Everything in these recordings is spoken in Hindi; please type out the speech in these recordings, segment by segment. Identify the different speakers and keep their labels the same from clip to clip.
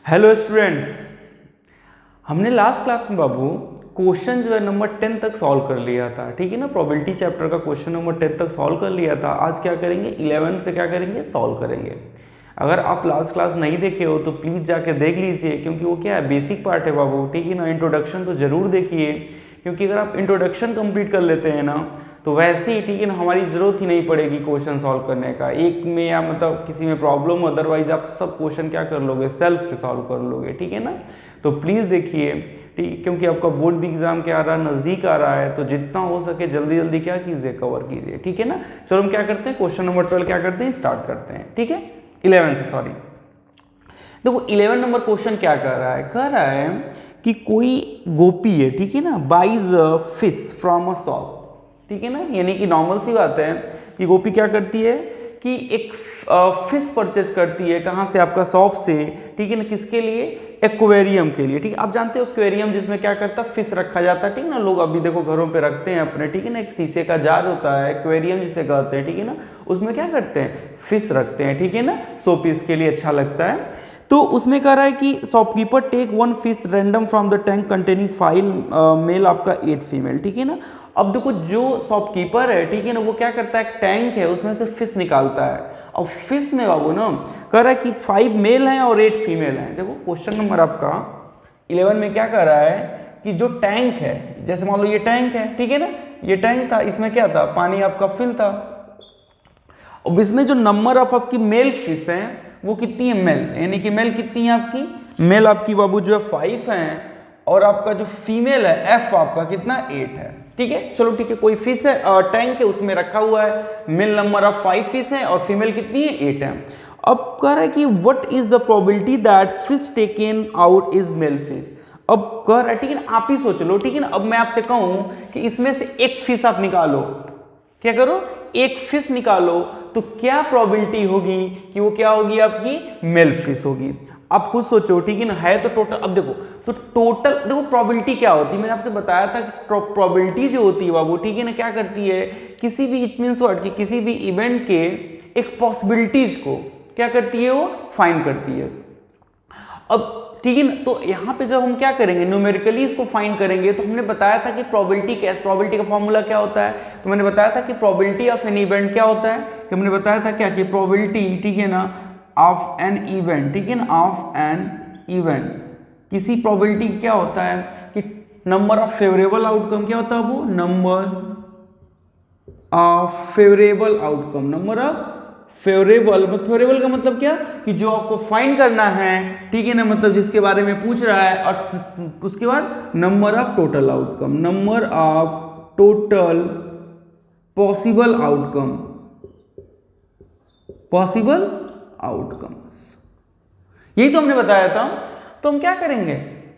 Speaker 1: हेलो स्टूडेंट्स, हमने लास्ट क्लास में बाबू क्वेश्चन जो है नंबर 10 तक सॉल्व कर लिया था। ठीक है ना, प्रोबेबिलिटी चैप्टर का क्वेश्चन नंबर 10 तक सॉल्व कर लिया था। आज क्या करेंगे, 11 से क्या करेंगे, सॉल्व करेंगे। अगर आप लास्ट क्लास नहीं देखे हो तो प्लीज़ जाके देख लीजिए, क्योंकि वो क्या है, बेसिक पार्ट है बाबू। ठीक है ना, इंट्रोडक्शन तो ज़रूर देखिए, क्योंकि अगर आप इंट्रोडक्शन कंप्लीट कर लेते हैं ना तो वैसे ही ठीक है ना, हमारी ज़रूरत ही नहीं पड़ेगी क्वेश्चन सॉल्व करने का। एक में या मतलब किसी में प्रॉब्लम, अदरवाइज आप सब क्वेश्चन क्या कर लोगे, सेल्फ से सॉल्व कर लोगे। ठीक है ना, तो प्लीज़ देखिए, ठीक, क्योंकि आपका बोर्ड भी एग्जाम क्या आ रहा है, नज़दीक आ रहा है, तो जितना हो सके जल्दी जल्दी क्या कीजिए, कवर कीजिए। ठीक है ना, चलो हम क्या करते हैं, क्वेश्चन नंबर 12 क्या करते हैं, स्टार्ट करते हैं। ठीक है, 11 से सॉरी। देखो 11 नंबर क्वेश्चन क्या कह रहा है कि कोई गोपी है, ठीक है ना, buys fish from a shop. ठीक है ना, यानी कि नॉर्मल सी बात है कि गोपी क्या करती है कि एक फिश परचेज करती है, कहाँ से, आपका शॉप से। ठीक है ना, किसके लिए, एक्वेरियम के लिए। ठीक है, आप जानते हो एक्वेरियम जिसमें क्या करता है, फिश रखा जाता है। ठीक है ना, लोग अभी देखो घरों पे रखते हैं अपने। ठीक है ना, एक शीशे का जार होता है, एक्वेरियम जिसे कहते हैं। ठीक है ना, उसमें क्या करते हैं, फिश रखते हैं। ठीक है ना, शो पीस के लिए अच्छा लगता है। तो उसमें कह रहा है कि shopkeeper take 1 fish random from the tank containing 5 male, आपका 8 फीमेल। ठीक है ना, अब देखो जो शॉपकीपर है, ठीक है ना, वो क्या करता है, एक टैंक है उसमें से फिश निकालता है। और फिश में बाबू ना कह रहा है कि 5 मेल हैं और 8 फीमेल हैं। देखो क्वेश्चन नंबर आपका 11 में क्या कह रहा है कि जो टैंक है, जैसे मान लो ये टैंक है, ठीक है ना, ये टैंक था, इसमें क्या था, पानी आपका फिल था। अब इसमें जो नंबर ऑफ आपकी मेल फिश हैं वो कितनी है, मेल, यानी कि मेल कितनी है आपकी, मेल आपकी बाबू जो है 5 हैं, और आपका जो फीमेल है एफ आपका कितना, 8 है। ठीक है, चलो ठीक है, कोई फिश है, टैंक है, उसमें रखा हुआ है, मेल नंबर ऑफ 5 फिश है और फीमेल कितनी है, 8 है। अब कह रहा है कि what is the probability that fish taken out is male fish. अब कह रहा है, ठीक है ना, आप ही सोच लो। ठीक है ना, अब मैं आपसे कहूं कि इसमें से एक फिश आप निकालो, क्या करो, एक फिश निकालो, तो क्या प्रोबेबिलिटी होगी कि वो क्या होगी, आपकी मेल फिश होगी। आप खुद सोचो। ठीक है ना, है तो टोटल, अब देखो तो टोटल देखो प्रोबेबिलिटी क्या होती है, मैंने आपसे बताया था कि प्रोबेबिलिटी जो होती है बाबू, ठीक है ना, क्या करती है, किसी भी, इट मीन्स व्हाट, कि किसी भी इवेंट के एक पॉसिबिलिटीज को क्या करती है, वो फाइंड करती है। अब ठीक है ना, तो यहाँ पे जब हम क्या करेंगे, न्यूमेरिकली इसको फाइंड करेंगे, तो हमने बताया था कि प्रोबेबिलिटी क्या, प्रोबेबिलिटी का फॉर्मूला क्या होता है, तो मैंने बताया था कि प्रोबेबिलिटी ऑफ एन इवेंट क्या होता है, कि हमने बताया था क्या, कि प्रोबेबिलिटी, ठीक है ना, ऑफ एन इवेंट, ठीक है ना, ऑफ एन इवेंट, किसी प्रोबेबिलिटी क्या होता है कि नंबर ऑफ फेवरेबल आउटकम, क्या होता है वो, number of favourable outcome, number of favourable, favourable का मतलब क्या, कि जो आपको फाइंड करना है, ठीक है ना, मतलब जिसके बारे में पूछ रहा है, और उसके बाद number of total outcome, number of total possible outcome, possible outcomes, यही तो हमने बताया था। तो हम क्या करेंगे,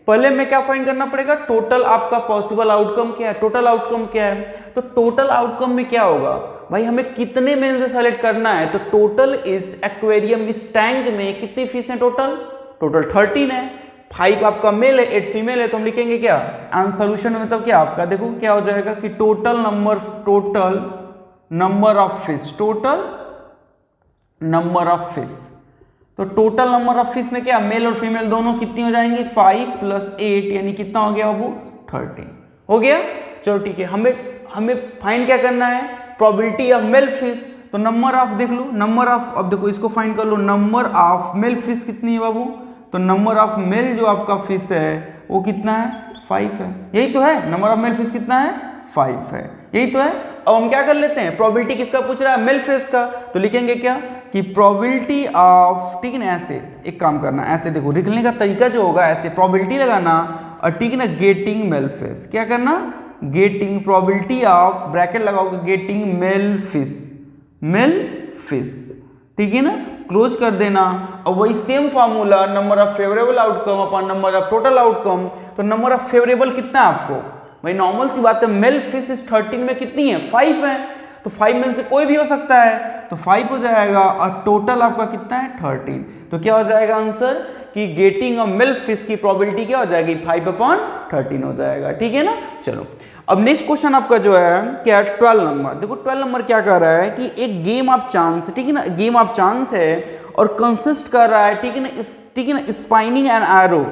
Speaker 1: पहले हमें क्या फाइंड करना पड़ेगा, टोटल आपका पॉसिबल आउटकम क्या है, टोटल आउटकम क्या है। तो टोटल आउटकम में क्या होगा भाई, हमें कितने मेन से सेलेक्ट करना है, तो टोटल इस एक्वेरियम, इस टैंक में कितनी फिश है, टोटल 13 है, 5 आपका मेल है, 8 फीमेल है, तो हम लिखेंगे क्या, आंसर सोल्यूशन में, मतलब क्या आपका, देखो क्या हो जाएगा कि total number of fish, total number of fish, तो टोटल नंबर ऑफ फिश में क्या, मेल और फीमेल दोनों कितनी हो जाएंगी, 5 + 8, यानी कितना हो गया बाबू, 13 हो गया। चलो ठीक है, हमें फाइंड क्या करना है, प्रोबेबिलिटी ऑफ मेल फिश, तो नंबर ऑफ देख लो, नंबर ऑफ, अब देखो इसको फाइंड कर लो, नंबर ऑफ मेल फिश कितनी है बाबू, तो नंबर ऑफ मेल जो आपका फिश है वो कितना है, 5 है, यही तो है, नंबर ऑफ मेल फिश कितना है, 5 है, यही तो है। अब हम क्या कर लेते हैं, प्रोबेबिलिटी किसका पूछ रहा है, मेल फिश का, तो लिखेंगे क्या कि प्रोबेबिलिटी ऑफ, ठीक है ना, ऐसे एक काम करना, ऐसे देखो लिखने का तरीका जो होगा, ऐसे प्रोबेबिलिटी लगाना, और ठीक है ना, गेटिंग मेल फिश, क्या करना, गेटिंग प्रोबेबिलिटी ऑफ, ब्रैकेट लगाओगे, गेटिंग मेल फिश, ठीक है ना, क्लोज कर देना। और वही same formula, number of favourable outcome upon number of total outcome, तो नंबर ऑफ फेवरेबल कितना है आपको, भाई नॉर्मल सी बात है, मेल फिश इस 13 में कितनी है, 5 है, तो 5 में से कोई भी हो सकता है, तो 5 हो जाएगा, और टोटल आपका कितना है, 13, तो क्या हो जाएगा आंसर, कि कि गेटिंग अ मिल्क फिश की प्रोबेबिलिटी क्या हो जाएगी 5/13 हो जाएगा, ठीक है ना। चलो अब नेक्स्ट क्वेश्चन आपका जो है क्या 12 नंबर, देखो 12 नंबर क्या कर रहा है कि एक गेम ऑफ चांस, ठीक है ना, गेम ऑफ चांस है और कंसिस्ट कर रहा है, ठीक है ना, ठीक है ना, spinning an arrow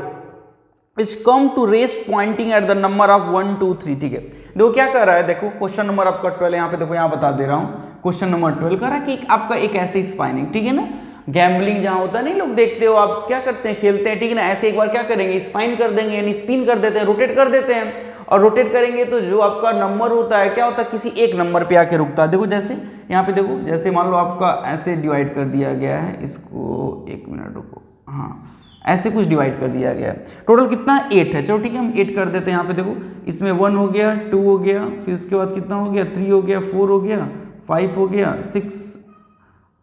Speaker 1: is come to rest pointing at the number of 1 2 3, ठीक है। देखो क्या कर रहा है, देखो क्वेश्चन नंबर आपका 12 यहाँ पे, देखो यहाँ बता दे रहा हूँ, क्वेश्चन नंबर 12 कर रहा है कि आपका एक ऐसे स्पाइनिंग, ठीक है ना, गैम्बलिंग जहां होता है नहीं, लोग देखते हो आप क्या करते हैं, खेलते हैं, ठीक है ना, ऐसे एक बार क्या करेंगे स्पाइन कर देंगे, यानी स्पिन कर देते हैं, रोटेट कर देते हैं, और रोटेट करेंगे तो जो आपका नंबर होता है क्या होता है, किसी एक नंबर पे आके रुकता है। देखो जैसे यहाँ पे देखो, जैसे मान लो आपका ऐसे डिवाइड कर दिया गया है इसको, एक मिनट रुको, हाँ ऐसे कुछ डिवाइड कर दिया गया है, टोटल कितना 8 है, चलो ठीक है हम 8 कर देते हैं। यहाँ पे देखो इसमें 1 हो गया, 2 हो गया, फिर इसके बाद कितना हो गया 3 हो गया, 4 हो गया, 5 हो गया, 6,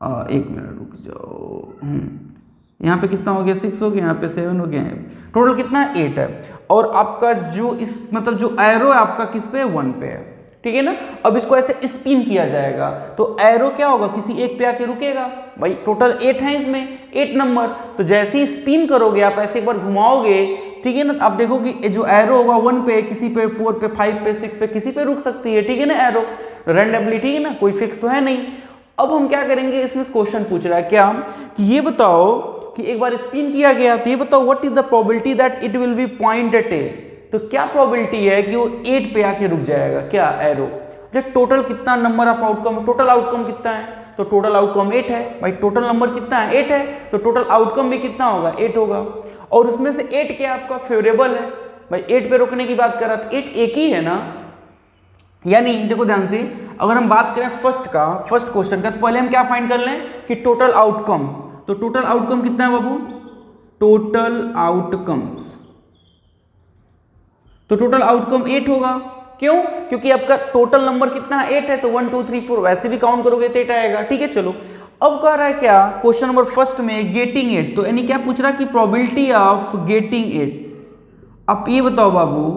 Speaker 1: एक मिनट रुक जाओ, यहाँ पे कितना हो गया 6 हो गया, यहाँ पे 7 हो गया, टोटल कितना 8 है। और आपका जो इस मतलब जो एरो है आपका किस पे है 1 पे है, ठीक है ना। अब इसको ऐसे स्पिन किया जाएगा तो एरो क्या होगा किसी एक पे आके रुकेगा, भाई टोटल 8 है इसमें 8 नंबर, तो जैसे ही स्पिन करोगे आप ऐसे एक बार घुमाओगे, ठीक है ना, आप देखोगे जो एरो होगा 1 पे, किसी पे 4 पे 5 पे 6 पे किसी पे रुक सकती है, ठीक है ना, एरो रैंडमली, ठीक है ना, कोई फिक्स तो है नहीं। अब हम क्या करेंगे, इसमें क्वेश्चन पूछ रहा है क्या कि ये बताओ कि एक बार स्पिन किया गया तो ये बताओ what is the probability that it will be point at A, तो क्या प्रोबेबिलिटी है कि वो 8 पे आके रुक जाएगा क्या एरो। जब टोटल कितना number of outcome, total outcome कितना है, तो टोटल आउटकम 8 है, भाई टोटल नंबर कितना है 8 है, तो टोटल आउटकम भी कितना होगा 8 होगा, और उसमें से 8 क्या आपका फेवरेबल है, भाई 8 पे रुकने की बात कर रहा था, 8 एक ही है ना, यानी देखो ध्यान से अगर हम बात करें फर्स्ट क्वेश्चन का, तो पहले हम क्या फाइंड कर लें कि टोटल आउटकम्स, तो टोटल आउटकम कितना है बाबू, टोटल आउटकम्स, तो टोटल आउटकम 8 होगा, क्यों, क्योंकि आपका टोटल नंबर कितना है 8 है, तो 1 2 3 4 वैसे भी काउंट करोगे तो 8 आएगा, ठीक है। चलो अब कह रहा है क्या क्वेश्चन नंबर फर्स्ट में गेटिंग 8, तो यानी क्या पूछ रहा है कि प्रोबेबिलिटी ऑफ गेटिंग 8। अब ये बताओ बाबू,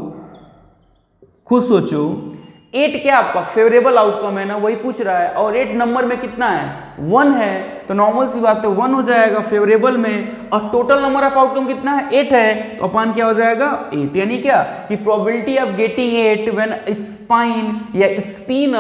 Speaker 1: खुद सोचो, 8 क्या आपका फेवरेबल आउटकम है ना, वही पूछ रहा है, और 8 नंबर में कितना है 1 है, तो नॉर्मल सी बात है 1 हो जाएगा फेवरेबल में, और टोटल नंबर ऑफ आउटकम कितना है 8 है, तो अपान क्या हो जाएगा 8, यानी क्या कि probability of getting 8 when spine या स्पिन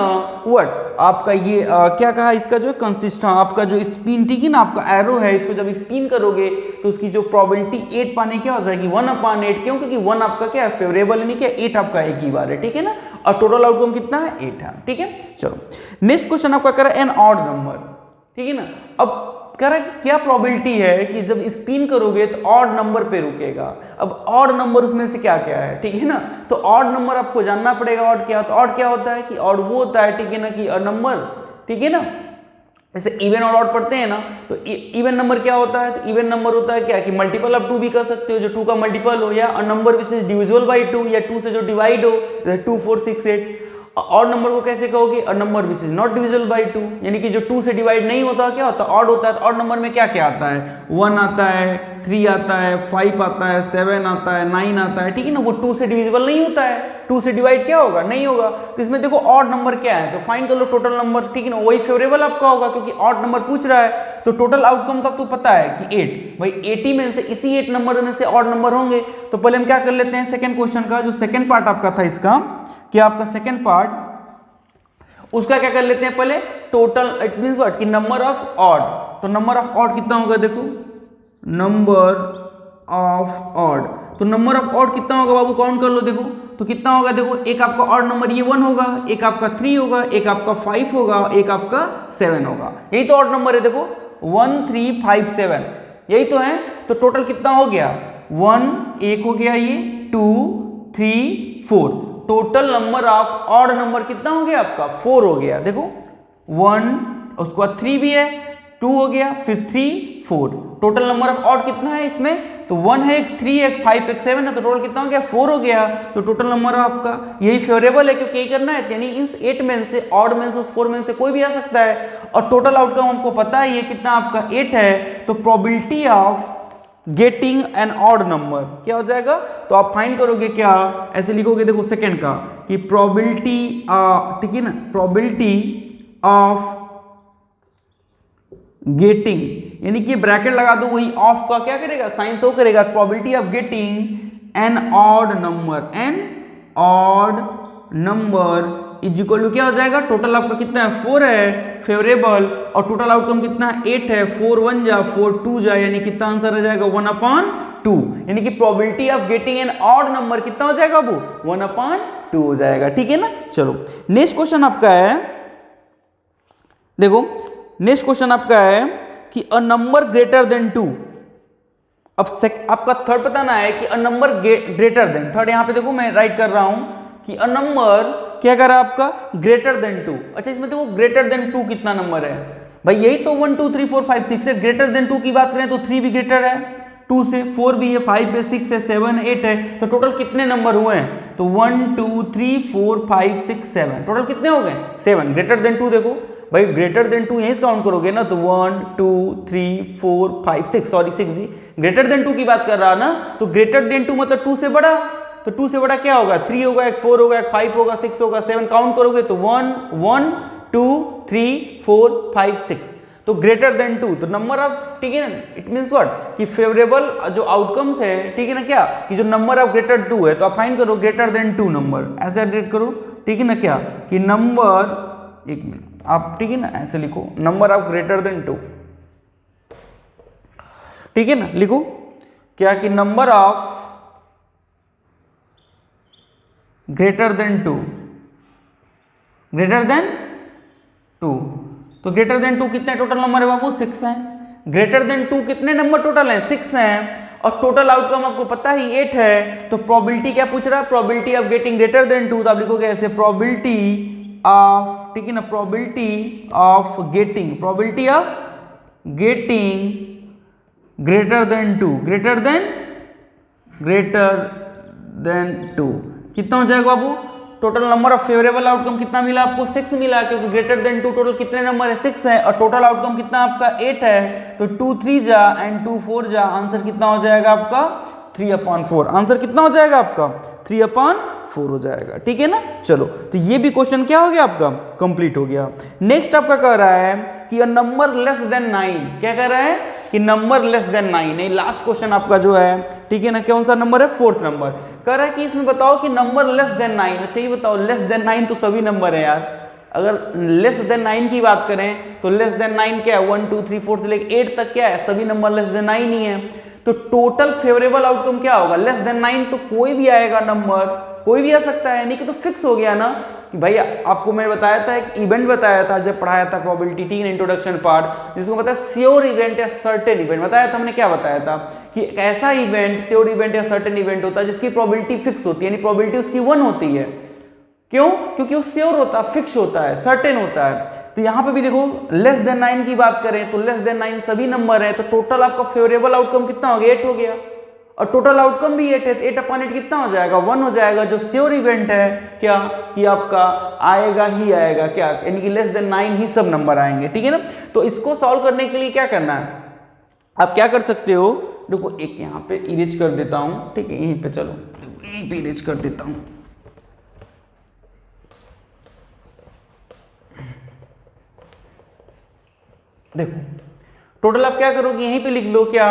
Speaker 1: व्हाट आपका ये क्या कहा इसका जो कंसिस्ट, आपका जो स्पिन, ठीक है ना, आपका एरो है, इसको जब स्पिन करोगे तो उसकी जो प्रोबेबिलिटी 8 पाने क्या हो जाएगी 1/8, क्यों, क्योंकि 1 आपका क्या है फेवरेबल, यानी क्या 8 आपका एक ही बार है, ठीक है ना, और टोटल आउटकम कितना है 8 है, ठीक है। चलो नेक्स्ट क्वेश्चन आपका कह रहा है एन ऑड नंबर, ठीक है ना। अब कह रहा है कि क्या प्रोबेबिलिटी है कि जब स्पिन करोगे तो ऑड नंबर पे रुकेगा, अब ऑड नंबर उसमें से क्या क्या है, ठीक है ना, तो ऑड नंबर आपको जानना पड़ेगा ऑड क्या, तो ऑड क्या होता है कि ऑड वो होता है, ठीक है ना, कि नंबर, ठीक है ना, जैसे इवन और ऑड पढ़ते हैं ना, तो इवन नंबर क्या होता है, तो इवन नंबर होता है क्या कि मल्टीपल ऑफ 2 भी कर सकते हो, जो 2 का मल्टीपल हो, या number which is divisible by 2, या 2 से जो डिवाइड हो, जैसे 2 4 6 8। ऑड नंबर को कैसे कहोगे, और number which is not divisible by 2, यानी कि जो 2 से डिवाइड नहीं होता क्या होता ऑड होता है, तो ऑड नंबर में क्या क्या आता है 1 आता है, 3 आता है, 5 आता है, 7 आता है, 9 आता है, ठीक है ना, वो 2 से डिविजिबल नहीं होता है, 2 से डिवाइड क्या होगा नहीं होगा, तो इसमें देखो ऑड नंबर क्या है, तो फाइंड कर लो टोटल नंबर, ठीक है ना, वही फेवरेबल आपका होगा क्योंकि ऑड नंबर पूछ रहा है, तो टोटल आउटकम तो आपको पता है कि 8, भाई 80 में से इसी 8 नंबर में से ऑड नंबर होंगे, तो पहले हम क्या कर लेते हैं सेकंड क्वेश्चन का, जो सेकंड पार्ट आपका था इसका, क्या आपका सेकंड पार्ट उसका क्या कर लेते हैं पहले, टोटल इट मींस व्हाट कि नंबर ऑफ ऑड, तो नंबर ऑफ ऑड कितना होगा, देखो नंबर ऑफ ऑड, तो नंबर ऑफ ऑड कितना होगा बाबू काउंट कर लो, देखो तो कितना होगा, देखो एक आपका ऑड नंबर ये 1 होगा, एक आपका 3 होगा, एक आपका 5 होगा, एक आपका 7 होगा, यही तो ऑड नंबर है, देखो 1 3 5 7 यही तो है, तो टोटल कितना हो गया 1 एक हो गया, ये 2 3 4, total number of odd number कितना हो गया आपका 4 हो गया, देखो 1 उसके बाद 3 भी है, 2 हो गया, फिर 3 4, टोटल नंबर ऑफ ऑड कितना है इसमें, तो 1 है, 3 है, 5 है, 7 है, तो टोटल कितना हो गया 4 हो गया, तो टोटल नंबर आपका यही फेवरेबल है क्योंकि यही करना है, यानी इस 8 में से ऑड में से 4 में से कोई भी आ सकता है, और टोटल आउटकम हमको पता है ये कितना आपका 8 है, तो probability of getting an odd number क्या हो जाएगा, तो आप फाइंड करोगे क्या, ऐसे लिखोगे देखो सेकंड का कि प्रोबेबिलिटी, ठीक है ना, प्रोबेबिलिटी ऑफ गेटिंग यानी कि ब्रैकेट लगा दो, वही ऑफ का क्या करेगा, साइन शो करेगा, probability of getting an odd number is equal to क्या हो जाएगा, टोटल आपका कितना है 4 है फेवरेबल, और टोटल आउटकम कितना है 8 है, 4 1 जा 4 2 जा, यानी कितना आंसर आ जाएगा 1/2, यानी कि probability of getting an odd number कितना हो जाएगा वो 1/2 हो जाएगा। ठीक है ना। चलो नेक्स्ट क्वेश्चन आपका है, देखो नेक्स्ट क्वेश्चन आपका है कि अ नंबर ग्रेटर देन 2। अब आपका थर्ड बताना है कि a number greater than, third यहां पे देखो मैं राइट कर रहा हूं कि अ नंबर क्या कर रहा है आपका ग्रेटर देन 2। अच्छा इसमें देखो ग्रेटर देन 2 कितना नंबर है भाई, यही तो 1 2 3 4 5 6 है। ग्रेटर देन 2 की बात करें तो 3 भी ग्रेटर है 2 से, 4 भी है, 5 है, 6 है, 7 8 है, तो टोटल कितने नंबर हुए हैं, तो 1 2 3 4 5 6 7, टोटल कितने हो गए 7। ग्रेटर देन 2 देखो भाई, ग्रेटर देन 2 यहीं से काउंट करोगे ना, तो 1 2 3 4 5 6, सॉरी 6 जी, ग्रेटर देन 2 की बात कर रहा ना, तो ग्रेटर देन 2 मतलब 2 से बड़ा, तो 2 से बड़ा क्या होगा 3 होगा, एक 4 होगा, एक 5 होगा, 6 होगा, 7, काउंट करोगे तो 1 1 2 3 4 5 6, तो ग्रेटर देन 2, तो नंबर ऑफ, ठीक है ना, इट मींस व्हाट कि फेवरेबल जो आउटकम्स है, ठीक है ना, क्या कि जो नंबर ऑफ ग्रेटर 2 है, तो आप फाइंड करो ग्रेटर देन 2 नंबर, ऐसे अपडेट करो, ठीक है ना, क्या कि नंबर, एक मिनट आप, ठीक है ना, ऐसे लिखो नंबर ऑफ ग्रेटर देन 2, ठीक है ना, लिखो क्या कि number of greater than 2, greater than 2, तो ग्रेटर देन 2 कितने टोटल नंबर है बाबू 6 हैं। ग्रेटर देन 2 कितने नंबर टोटल हैं 6 हैं, और टोटल आउटकम आपको पता ही 8 है, तो प्रोबेबिलिटी क्या पूछ रहा है, probability of getting greater than 2, तो आप लिखोगे ऐसे प्रोबेबिलिटी ऑफ, ठीक है ना, probability of getting greater than 2, greater than 2 कितना हो जाएगा बाबू, total number of favourable outcome कितना मिला आपको 6 मिला, क्योंकि ग्रेटर देन 2 टोटल कितने नंबर है 6 है, और टोटल आउटकम कितना आपका 8 है, तो 2 3 जा एंड 2 4 जा, आंसर कितना हो जाएगा आपका 3/4, आंसर कितना हो जाएगा आपका 3/4 हो जाएगा। ठीक है ना। चलो तो ये भी क्वेश्चन क्या हो गया आपका कंप्लीट हो गया। नेक्स्ट आपका कह रहा है कि अ नंबर लेस देन 9, क्या कह रहा है कि नंबर लेस देन 9, नहीं लास्ट क्वेश्चन आपका जो है, ठीक है ना, कौन सा नंबर है 4th नंबर, कह रहा है कि इसमें बताओ कि नंबर लेस देन 9, अच्छा ये बताओ लेस देन 9 तो सभी नंबर है यार, अगर लेस देन 9 की बात करें तो लेस देन 9 क्या है 1 2 3 4 से लेकर 8 तक क्या है, सभी नंबर लेस देन 9 ही है, तो टोटल फेवरेबल आउटकम क्या होगा लेस देन 9, तो कोई भी आएगा नंबर, कोई भी आ सकता है, नहीं कि तो फिक्स हो गया ना कि भाई आपको मैंने बताया था एक इवेंट बताया था जब पढ़ाया था प्रोबेबिलिटी, ठीक है, इंट्रोडक्शन पार्ट, जिसको बताया श्योर इवेंट या सर्टेन इवेंट, बताया था हमने, क्या बताया था कि ऐसा इवेंट श्योर इवेंट या सर्टेन इवेंट होता है जिसकी प्रोबेबिलिटी फिक्स होती है, यानी प्रोबेबिलिटी उसकी 1 होती है, क्यों, क्योंकि वो श्योर होता है, फिक्स होता है, सर्टेन होता है। तो यहां पे भी देखो लेस देन 9 की बात करें तो लेस देन 9 सभी नंबर है, तो टोटल आपका फेवरेबल आउटकम कितना हो गया 8 हो गया, और टोटल आउटकम भी 8 है, तो 8/8 कितना हो जाएगा 1 हो जाएगा, जो श्योर इवेंट है क्या कि आपका आएगा ही आएगा, क्या यानी कि लेस देन 9 ही सब नंबर आएंगे। ठीक है ना। तो इसको सॉल्व करने के लिए क्या करना है, आप क्या कर सकते हो, देखो एक यहाँ पे इरेज कर देता हूं, ठीक है, यहीं पे चलो यहीं पे इरेज कर देता हूं, देखो टोटल आप क्या करोगे यहीं पे लिख लो क्या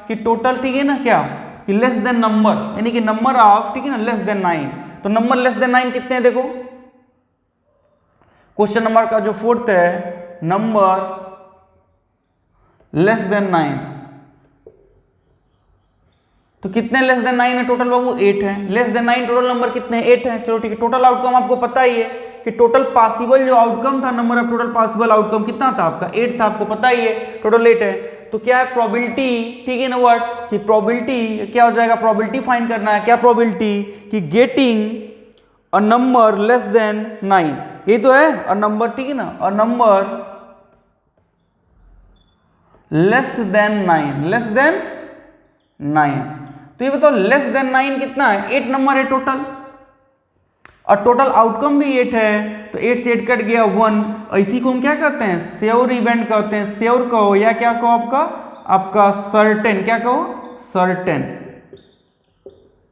Speaker 1: कि टोटल, ठीक है ना, क्या कि लेस देन नंबर, यानी कि नंबर ऑफ, ठीक है ना, लेस देन 9, तो नंबर लेस देन 9 कितने हैं, देखो क्वेश्चन नंबर का जो 4th है नंबर लेस देन 9, तो कितने लेस देन 9 है टोटल बाबू 8 है, लेस देन 9 टोटल नंबर कितने 8 है। चलो ठीक है, टोटल आउटकम आपको पता ही है कि टोटल पॉसिबल जो आउटकम था, number of total possible outcome कितना था आपका 8 था, आपको पता ही है, टोटल 8 है, तो क्या है प्रोबेबिलिटी, ठीक है ना, व्हाट कि प्रोबेबिलिटी क्या हो जाएगा, प्रोबेबिलिटी फाइंड करना है, क्या प्रोबेबिलिटी कि getting a number less than 9, ये तो है अ नंबर, ठीक है ना, a number less than 9, less than 9, तो ये बताओ लेस देन 9 कितना है 8 नंबर है टोटल, और टोटल आउटकम भी 8 है, तो 8 से 8 कट गया 1, इसी को हम क्या कहते हैं श्योर इवेंट कहते हैं, श्योर कहो या क्या कहो आपका सर्टेन, क्या कहो सर्टेन,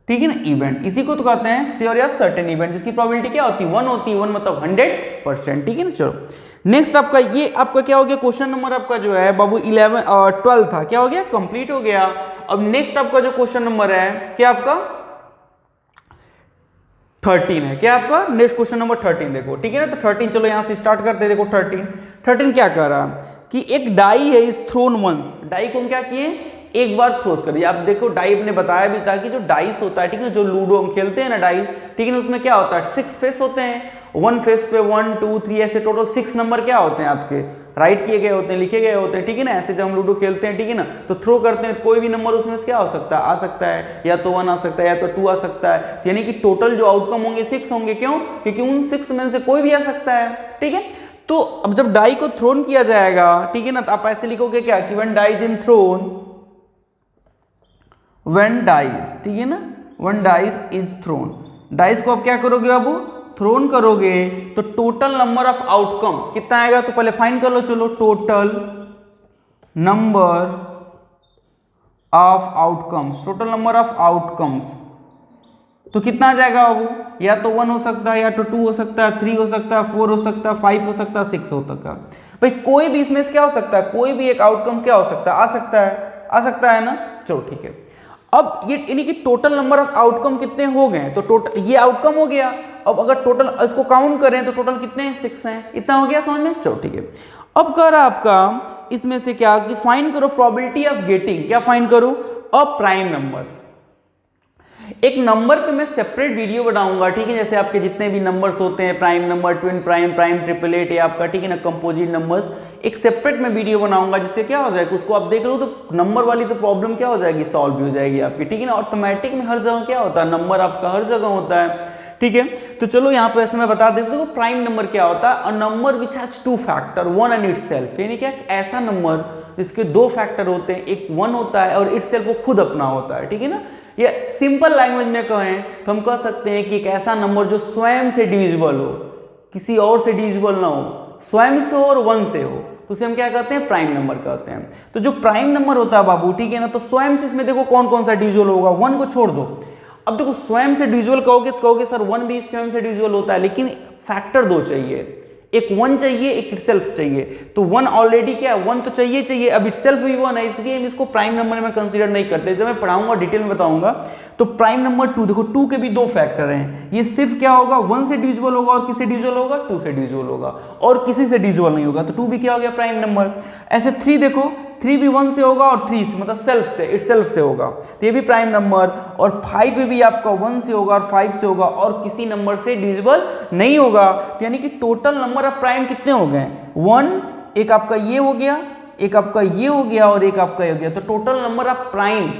Speaker 1: ठीक है ना, इवेंट, इसी को तो कहते हैं श्योर या सर्टेन इवेंट, जिसकी प्रोबेबिलिटी क्या होती है 1 होती है, 1 मतलब 100%। ठीक है ना। चलो नेक्स्ट आपका ये आपका क्या हो गया, क्वेश्चन नंबर आपका जो है बाबू 12 था, क्या हो गया, कंप्लीट हो गया। अब नेक्स्ट आपका जो क्वेश्चन नंबर है क्या आपका 13 है, क्या आपका नेक्स्ट क्वेश्चन नंबर 13 देखो, ठीक है ना। तो 13 चलो यहां से स्टार्ट करते हैं। देखो 13 क्या कह रहा है कि एक डाई है इज थ्रोन वंस, डाई को हम क्या किए, एक बार थ्रोस कर दिया। आप देखो डाई ने बताया भी था कि जो डाइस होता है, ठीक है, जो लूडो हम खेलते हैं ना डाइस, ठीक है ना, उसमें क्या होता है 6 फेस होते हैं, 1 फेस पे 1 2 3 ऐसे टोटल 6 नंबर क्या होते हैं आपके राइट किए गए होते हैं, लिखे गए होते हैं, ठीक है ना। ऐसे जब हम लूडो खेलते हैं, ठीक है ना, तो थ्रो करते हैं तो कोई भी नंबर उसमें से क्या हो सकता है, आ सकता है, या तो 1 आ सकता है या तो 2 आ सकता है, यानी कि टोटल जो आउटकम होंगे 6 होंगे। क्यों, क्योंकि उन 6 में से कोई भी आ सकता है, ठीक है। तो अब जब डाई को थ्रोन किया जाएगा, ठीक है ना, तो आप ऐसे लिखोगे क्या कि when die is in thrown, when dice, ठीक है ना, when dice is thrown, dice को आप क्या करोगे बाबू, थ्रोन करोगे, तो टोटल नंबर ऑफ आउटकम कितना आएगा, तो पहले फाइंड कर लो, चलो total number of outcomes, total number of outcomes, तो कितना आ जाएगा बाबू, या तो 1 हो सकता है, या तो 2 हो सकता है, 3 हो सकता है, 4 हो सकता है, 5 हो सकता है, 6 हो सकता है। भाई कोई भी इसमें से क्या हो सकता है, कोई भी एक आउटकम्स क्या हो सकता है, आ सकता है ना। चलो ठीक है, अब ये यानी कि टोटल नंबर ऑफ आउटकम कितने हो गए, तो टोटल ये आउटकम हो गया। अब अगर टोटल इसको काउंट करें तो टोटल कितने हैं, 6 हैं, इतना हो गया समझ में। चलो ठीक है, अब कह रहा आपका इसमें से क्या कि फाइंड करो प्रोबेबिलिटी ऑफ गेटिंग, क्या फाइंड करो, अ प्राइम नंबर। एक नंबर पे मैं सेपरेट वीडियो बनाऊंगा, ठीक है, जैसे आपके जितने भी नंबर्स होते हैं, prime number, twin prime, prime triplet, या आपका ठीक है ना कंपोजिट नंबर्स, एक सेपरेट में वीडियो बनाऊंगा, जिससे क्या हो जाएगा, उसको आप देख लो तो नंबर वाली तो प्रॉब्लम क्या हो जाएगी, सॉल्व भी हो जाएगी आपकी, ठीक है ना। ऑटोमेटिक में हर जगह क्या होता है, नंबर आपका हर जगह होता है, ठीक है। तो चलो यहाँ पे ऐसे मैं बता देता हूँ प्राइम नंबर क्या होता है, a number which has 2 factor, 1 and itself, यानी क्या ऐसा नंबर जिसके 2 फैक्टर होते हैं, एक 1 होता है और इटसेल्फ वो खुद अपना होता है, ठीक है ना। ये सिंपल लैंग्वेज में कहें तो हम कह सकते हैं कि एक ऐसा नंबर जो स्वयं से डिविजिबल हो, किसी और से डिविजिबल ना हो, स्वयं से हो और 1 से हो, तो उसे हम क्या कहते हैं, प्राइम नंबर कहते हैं। तो जो प्राइम नंबर होता है बाबू, ठीक है ना, तो स्वयं से इसमें देखो कौन कौन सा डिविजिबल होगा, 1 को छोड़ दो। अब देखो स्वयं से डिविजिबल कहोगे तो कहोगे सर 1 भी स्वयं से डिविजिबल होता है, लेकिन फैक्टर 2 चाहिए, एक 1 चाहिए, एक इटसेल्फ चाहिए। तो 1 ऑलरेडी क्या है, 1 तो चाहिए, अब इटसेल्फ भी 1 है, इसलिए हम इसको प्राइम नंबर में कंसीडर नहीं करते। जब मैं पढ़ाऊंगा डिटेल में बताऊंगा। तो प्राइम नंबर 2, देखो 2 के भी 2 फैक्टर हैं, ये सिर्फ क्या होगा, 1 से डिविजिबल होगा और किसी डिविजिबल होगा, 2 से डिविजिबल होगा और किसी से डिविजिबल नहीं होगा, तो 2 भी क्या हो गया, प्राइम नंबर। ऐसे 3 देखो, 3 भी 1 से होगा और 3 मतलब सेल्फ से, इटसेल्फ से होगा, तो ये भी प्राइम नंबर। और 5 भी आपका 1 से होगा और 5 से होगा और किसी नंबर से डिविजिबल नहीं होगा। तो यानी कि टोटल नंबर ऑफ प्राइम कितने हो गए, 1, एक आपका ये हो गया, एक आपका ये हो गया और एक आपका ये हो गया। तो total number of prime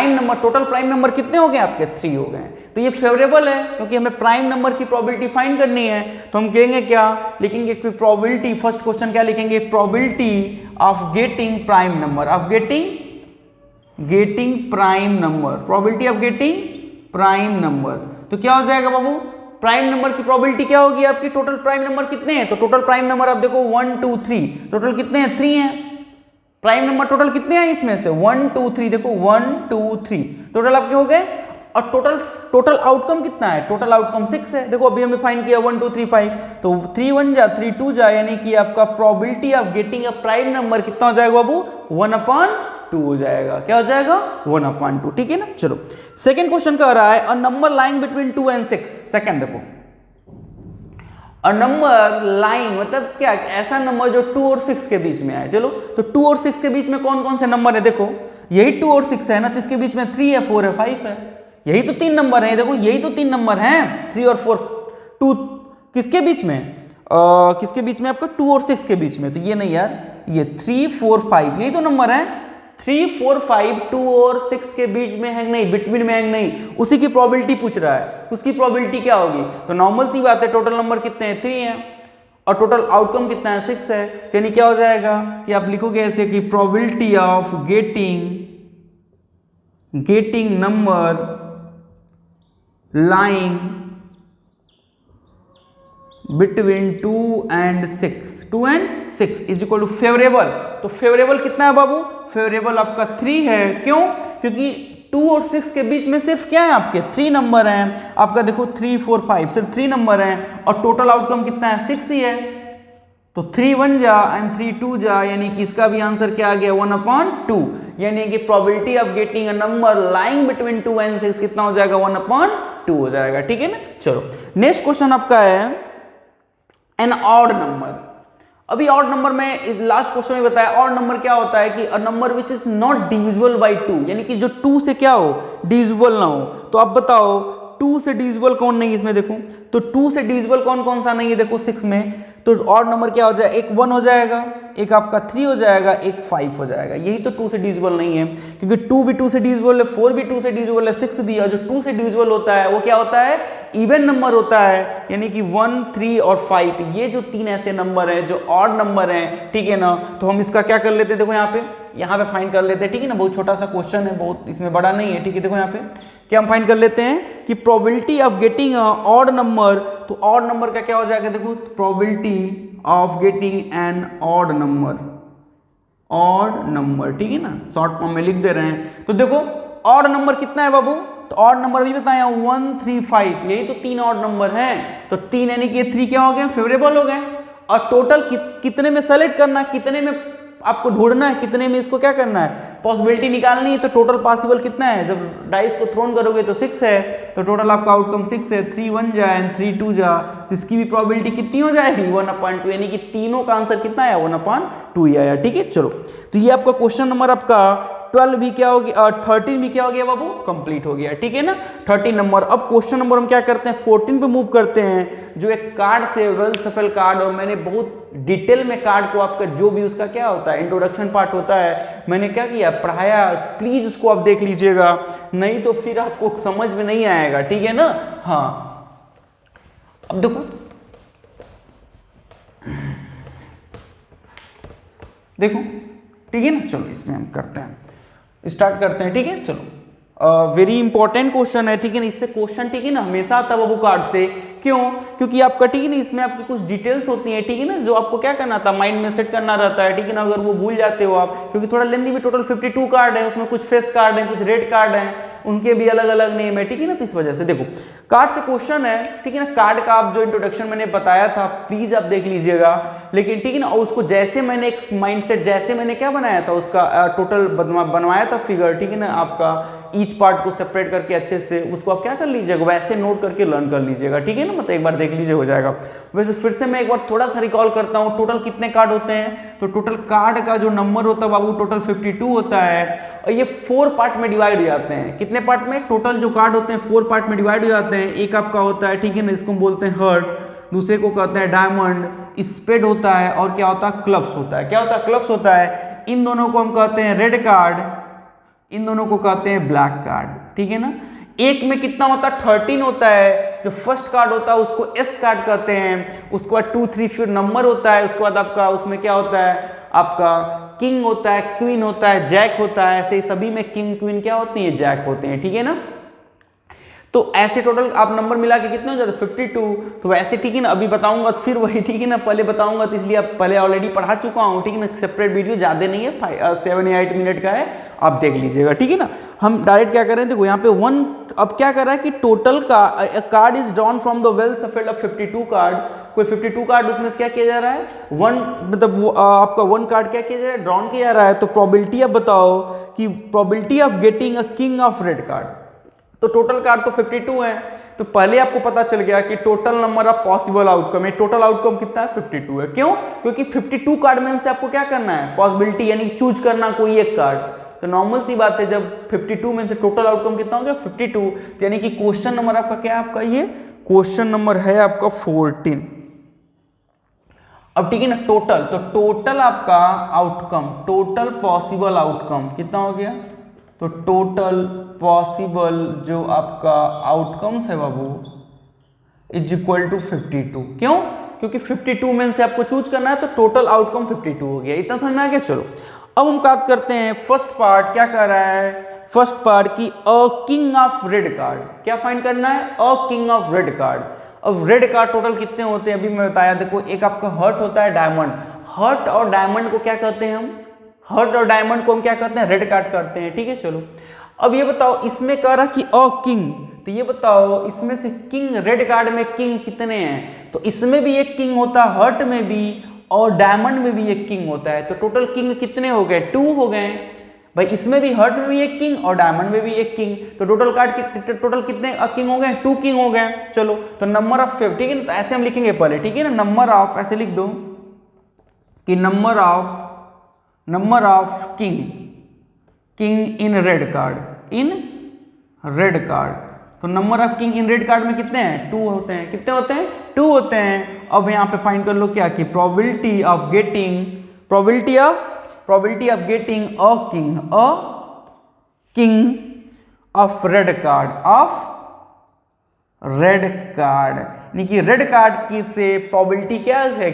Speaker 1: number, total prime number कितने हो गए आपके, 3 हो गए। तो ये फेवरेबल है क्योंकि हमें प्राइम नंबर की प्रोबेबिलिटी फाइंड करनी है। तो हम कहेंगे क्या लिखेंगे, प्रोबेबिलिटी, फर्स्ट क्वेश्चन क्या लिखेंगे, probability of getting prime number, of getting prime number, probability of getting prime number. तो क्या हो जाएगा बाबू, प्राइम नंबर की प्रोबेबिलिटी क्या होगी आपकी, टोटल प्राइम नंबर कितने हैं, तो टोटल प्राइम नंबर आप देखो 1 2 3, टोटल कितने हैं, 3 हैं। प्राइम नंबर टोटल कितने हैं इसमें से, 1 2 3, देखो 1 2 3 टोटल आपके हो गए। और टोटल आउटकम कितना है, टोटल आउटकम 6 है। देखो अभी हमने फाइंड किया 1 2 3 5, तो 3 1 जा 3 2 जा, यानी कि आपका probability of getting a prime number कितना हो जाएगा बाबू, 1/2 हो जाएगा। क्या हो जाएगा, 1/2, ठीक है ना। चलो सेकंड क्वेश्चन कह रहा है a number lying between 2 and 6। Second देखो, अ नंबर लाइंग मतलब क्या, ऐसा नंबर जो 2 और 6 के बीच में है। चलो तो 2 और 6 के बीच में कौन कौन से नंबर है, देखो यही 2 और 6 है ना, तो इसके बीच में 3 है, 4 है, 5 है, यही तो 3 नंबर है। देखो यही तो 3 नंबर हैं, 3 और 4, 2 किसके बीच में, किसके बीच में आपका, 2 और 6 के बीच में। तो ये नहीं यार, ये 3 4 5 यही तो नंबर है, 3 4 5 2 और 6 के बीच में है नहीं, बिटवीन में है नहीं, उसी की प्रोबेबिलिटी पूछ रहा है, उसकी प्रोबेबिलिटी क्या होगी। तो नॉर्मल सी बात है, टोटल नंबर कितने हैं, 3 है और टोटल आउटकम कितना है, 6 है। तो यानी क्या हो जाएगा कि आप लिखोगे ऐसे कि probability of getting number lying between 2 and 6 is equal to favourable. तो फेवरेबल कितना है बाबू, फेवरेबल आपका 3 है। क्यों, क्योंकि 2 और 6 के बीच में सिर्फ क्या है आपके, 3 नंबर हैं आपका। देखो 3 4 5 सिर्फ 3 नंबर हैं और टोटल आउटकम कितना है, 6 ही है। तो 3 1 जा एंड 3 2 जा, यानी कि इसका भी आंसर क्या आ गया 1/2, यानी कि probability of getting a number lying between 2 and 6 कितना हो जाएगा 1/2 हो जाएगा। ठीक है ना। चलो नेक्स्ट क्वेश्चन आपका है एन ऑड नंबर। अभी ऑड नंबर में इस लास्ट क्वेश्चन में बताया ऑड नंबर क्या होता है कि a number which is not divisible by 2, यानी कि जो 2 से क्या हो डिविजिबल ना हो। तो आप बताओ 2 से डिविजिबल कौन नहीं है इसमें, देखो तो 2 से डिविजिबल कौन कौन सा नहीं है, देखो 6 में। तो ऑड नंबर क्या हो जाएगा, एक 1 हो जाएगा, एक आपका 3 हो जाएगा, एक 5 हो जाएगा। यही तो 2 से डिविजिबल नहीं है, क्योंकि 2 भी 2 से डिविजिबल है, 4 भी 2 से डिविजिबल है, 6 भी है। जो 2 से डिविजिबल होता है वो क्या होता है, इवन नंबर होता है, यानी कि 1 3 और 5 ये जो 3 ऐसे नंबर हैं जो ऑड नंबर हैं। ठीक है ना। तो हम इसका क्या कर लेते हैं, देखो यहाँ पे फाइंड कर लेते हैं। ठीक है ना, बहुत छोटा सा क्वेश्चन है, बहुत इसमें बड़ा नहीं है। ठीक है, देखो यहाँ पे क्या हम फाइंड कर लेते हैं कि probability of getting odd number. तो ऑड नंबर का क्या हो जाएगा, देखो probability of getting an odd number, odd number. ठीक है ना, शॉर्ट फॉर्म में लिख दे रहे हैं। तो देखो ऑड नंबर कितना है बाबू, तो ऑड नंबर भी बताया 1 3 5, यही तो 3 ऑड नंबर हैं। तो 3 यानी कि 3 क्या हो गए, फेवरेबल हो गए। और टोटल कितने में सेलेक्ट करना, कितने में आपको ढूंढना है, कितने में इसको क्या करना है, पॉसिबिलिटी निकालनी है। तो टोटल पॉसिबल कितना है, जब डाइस को थ्रोन करोगे तो 6 है, तो टोटल आपका आउटकम 6 है। 3 1 जा एंड 3 2 जा, तो इसकी भी प्रोबेबिलिटी कितनी हो जाएगी 1/2, यानी कि तीनों का आंसर कितना आया 1/2 ही आया। ठीक है, चलो तो ये आपका क्वेश्चन नंबर आपका 12 भी क्या हो गया, 13 भी क्या हो गया बाबू, कंप्लीट हो गया। ठीक है ना, 13 नंबर। अब क्वेश्चन नंबर हम क्या करते हैं 14 पे मूव करते हैं, जो एक कार्ड से वेल सफल कार्ड, और मैंने बहुत डिटेल में कार्ड को आपका जो भी उसका क्या होता है इंट्रोडक्शन पार्ट होता है, मैंने क्या किया पढ़ाया, प्लीज उसको आप देख लीजिएगा, नहीं तो फिर आपको समझ में नहीं आएगा। ठीक है ना। हाँ अब देखो ठीक है ना, चलो इसमें हम करते हैं, स्टार्ट करते हैं। ठीक है, चलो वेरी इंपॉर्टेंट क्वेश्चन है। ठीक है ना, इससे क्वेश्चन ठीक है ना हमेशा आता है वो कार्ड से। क्यों, क्योंकि आपका ठीक है ना इसमें आपकी कुछ डिटेल्स होती हैं। ठीक है ना, जो आपको क्या करना था माइंड में सेट करना रहता है। ठीक है ना, अगर वो भूल जाते हो आप, क्योंकि थोड़ा लेंदी में टोटल 52 कार्ड है, उसमें कुछ फेस कार्ड है, कुछ रेड कार्ड है, उनके भी अलग अलग नेम है। ठीक है ना, तो इस वजह से देखो कार्ड से क्वेश्चन है। ठीक है ना, कार्ड का आप जो इंट्रोडक्शन मैंने बताया था प्लीज आप देख लीजिएगा। लेकिन ठीक है ना, उसको जैसे मैंने एक माइंडसेट जैसे मैंने क्या बनाया था उसका टोटल बनवाया था फिगर। ठीक है ना, आपका ईच पार्ट को सेपरेट करके अच्छे से उसको आप क्या कर लीजिएगा, वैसे नोट करके लर्न कर लीजिएगा। ठीक है ना, मतलब एक बार देख लीजिए हो जाएगा। वैसे फिर से मैं एक बार थोड़ा सा रिकॉल करता हूँ, टोटल कितने कार्ड होते हैं, तो टोटल कार्ड का जो नंबर होता है बाबू टोटल 52 होता है, और ये 4 पार्ट में डिवाइड हो जाते हैं। कितने पार्ट में, टोटल जो कार्ड होते हैं 4 पार्ट में डिवाइड हो जाते हैं। एक आपका होता है ठीक है ना, इसको हम बोलते हैं हर्ट, दूसरे को कहते हैं डायमंड, स्पेड होता है, और क्या होता है क्लब्स होता है। क्या होता है, क्लब्स होता है। इन दोनों को हम कहते हैं रेड कार्ड, इन दोनों को कहते हैं ब्लैक कार्ड। ठीक है ना, एक में कितना होता है 13 होता है। जो फर्स्ट कार्ड होता है उसको एस कार्ड कहते हैं, उसके बाद 2 3 फिर नंबर होता है, उसके बाद आपका उसमें क्या होता है, आपका किंग होता है, क्वीन होता है, जैक होता है। ऐसे ही सभी में किंग क्वीन क्या होती है, जैक होते हैं। ठीक है ना, तो ऐसे टोटल आप नंबर मिला के कितने हो जाते 52। तो वैसे ठीक है ना, अभी बताऊंगा फिर वही ठीक है ना, पहले बताऊंगा तो इसलिए आप पहले ऑलरेडी पढ़ा चुका हूँ। ठीक है ना, सेपरेट वीडियो ज़्यादा नहीं है, 7 या 8 मिनट का है, आप देख लीजिएगा। ठीक है ना, हम डायरेक्ट क्या कर रहे हैं, देखो यहाँ पे 1 अब क्या कर रहा है कि टोटल का card is drawn from the well shuffled of 52 card. कोई 52 कार्ड उसमें से क्या किया जा रहा है, 1 मतलब आपका 1 कार्ड क्या किया जा रहा है, ड्रॉन किया जा रहा है। तो प्रोबेबिलिटी अब बताओ कि probability of getting a king of red card, तो टोटल कार्ड तो 52 है। तो पहले आपको पता चल गया कि total number of possible outcome है, टोटल आउटकम कितना है 52 है। क्यों, क्योंकि 52 कार्ड में से आपको क्या करना है, पॉसिबिलिटी यानी चूज करना कोई एक कार्ड। तो नॉर्मल सी बात है, जब 52 में से टोटल आउटकम कितना हो गया 52, तो यानी कि क्वेश्चन नंबर आपका क्या है, आपका ये क्वेश्चन नंबर है आपका 14। अब ठीक है ना, टोटल तो टोटल आपका आउटकम, टोटल पॉसिबल आउटकम कितना हो गया, तो टोटल पॉसिबल जो आपका आउटकम्स है बाबू इज इक्वल टू 52। क्यों, क्योंकि 52 में से आपको चूज करना है, तो टोटल आउटकम 52 हो गया। इतना समझ में आ गया। चलो अब हम बात करते हैं फर्स्ट पार्ट, क्या कर रहा है फर्स्ट पार्ट की a king of red card, क्या फाइंड करना है, a king of red card. अब रेड कार्ड टोटल कितने होते हैं अभी मैं बताया, देखो एक आपका हर्ट होता है, डायमंड, हर्ट और डायमंड को क्या कहते हैं हम, हर्ट और डायमंड को हम क्या कहते हैं, रेड कार्ड करते हैं। ठीक है, चलो अब ये बताओ, इसमें कह रहा कि अ किंग, तो ये बताओ इसमें से किंग रेड कार्ड में किंग कितने हैं, तो इसमें भी एक किंग होता है, हर्ट में भी और डायमंड में भी एक किंग होता है, तो टोटल किंग कितने हो गए? 2 हो गए भाई। इसमें भी हर्ट में भी एक किंग और डायमंड में भी एक किंग, तो टोटल कितने किंग हो गए? 2 किंग हो गए। चलो, तो नंबर ऑफ फेव, ठीक है ना, तो ऐसे हम लिखेंगे पहले, ठीक है ना, नंबर ऑफ, ऐसे लिख दो कि number of king in red card, तो number of king in red card में कितने हैं? 2 होते हैं। कितने होते हैं? 2 होते हैं। अब यहाँ पे फाइंड कर लो क्या कि probability of getting a king of red card, यानी कि रेड कार्ड की से प्रोबेबिलिटी क्या है?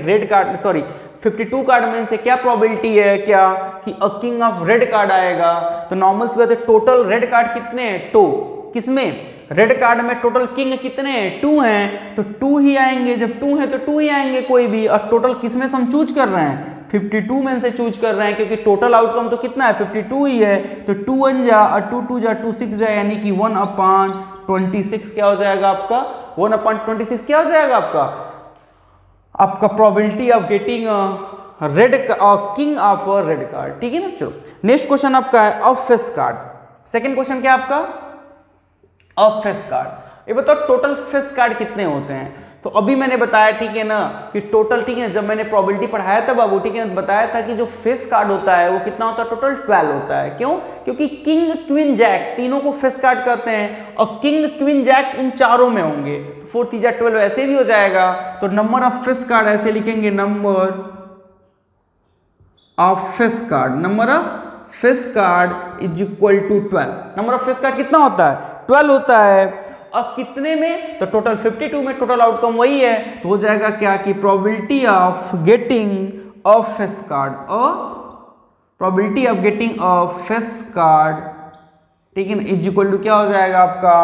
Speaker 1: 52 कार्ड में से क्या प्रोबेबिलिटी है क्या कि a king of red card आएगा? तो नॉर्मल सी बात है, टोटल रेड कार्ड कितने हैं? 2। किसमें? रेड कार्ड में टोटल किंग कितने हैं? 2 हैं, तो 2 ही आएंगे। जब 2 है तो 2 ही आएंगे कोई भी। और टोटल किसमें से हम चूज कर रहे हैं? 52 में से चूज कर रहे हैं, क्योंकि टोटल आउटकम तो कितना है? 52 ही है। तो 2 1 जा और 2 2 जा 2 6 जा, यानी कि 1/26 क्या हो जाएगा आपका? 1/26 क्या हो जाएगा आपका probability of getting king of red card, ठीक है ना। चलो, नेक्स्ट क्वेश्चन आपका है of face card. Second question क्या आपका? Of face card. ये बताओ टोटल फेस कार्ड कितने होते हैं? तो अभी मैंने बताया, ठीक है ना, कि टोटल, ठीक है, जब मैंने प्रोबेबिलिटी पढ़ाया था बाबू, ठीक है ना, बताया था कि जो फेस कार्ड होता है वो कितना होता है? टोटल 12 होता है। क्यों? क्योंकि किंग क्वीन जैक तीनों को फेस कार्ड कहते हैं, और किंग क्वीन जैक इन चारों में होंगे, 4 3 12 ऐसे भी हो जाएगा। तो नंबर ऑफ फेस कार्ड ऐसे लिखेंगे, number of face card is equal to 12। Number of face card कितना होता है? 12 होता है। और कितने में? तो टोटल 52 में टोटल आउटकम वही है, तो हो जाएगा क्या कि probability of getting a face card, ठीक है ना, इज इक्वल टू क्या हो जाएगा आपका?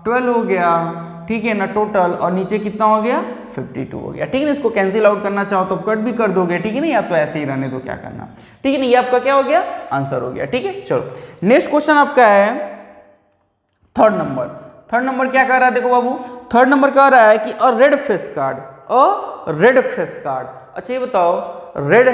Speaker 1: 12 हो गया, ठीक है ना, टोटल, और नीचे कितना हो गया? 52 हो गया, ठीक है ना। इसको कैंसिल आउट करना चाहो तो कट भी कर दोगे, ठीक है ना, या तो ऐसे ही रहने दो, क्या करना, ठीक है ना। ये आपका क्या हो गया? आंसर हो गया, ठीक है। चलो, नेक्स्ट क्वेश्चन आपका है थर्ड नंबर क्या कह रहा है? देखो बाबू, थर्ड नंबर कह रहा है कि अ रेड फेस कार्ड। अच्छा, ये बताओ, रेड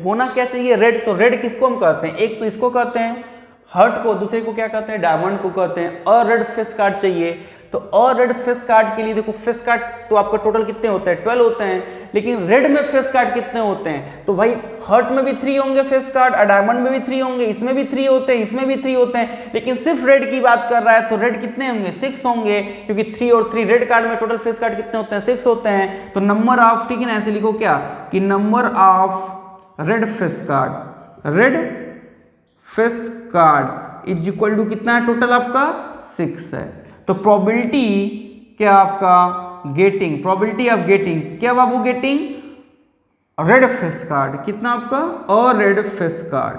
Speaker 1: होना क्या चाहिए? रेड, तो रेड किसको हम कहते हैं? एक तो इसको कहते हैं हर्ट को, दूसरे को क्या कहते हैं? डायमंड को कहते हैं। अ रेड फेस कार्ड चाहिए, तो अ रेड फेस कार्ड के लिए देखो, फेस कार्ड तो आपका टोटल कितने होते हैं? 12 होते हैं, लेकिन रेड में फेस कार्ड कितने होते हैं? तो भाई हर्ट में भी 3 होंगे फेस कार्ड, और डायमंड में भी 3 होंगे, इसमें भी 3 होते हैं, इसमें भी 3 होते हैं, लेकिन सिर्फ रेड की बात कर रहा है, तो रेड कितने होंगे? 6 होंगे, क्योंकि 3 और 3 रेड कार्ड में टोटल फेस कार्ड कितने होते हैं? 6 होते हैं। तो नंबर ऑफ, ठीक है ना, ऐसे लिखो क्या कि number of red face card is equal to कितना है? टोटल आपका 6 है। तो प्रोबेबिलिटी क्या आपका? प्रोबेबिलिटी ऑफ गेटिंग क्या बाबू? गेटिंग रेड फेस कार्ड, कितना आपका? और red face card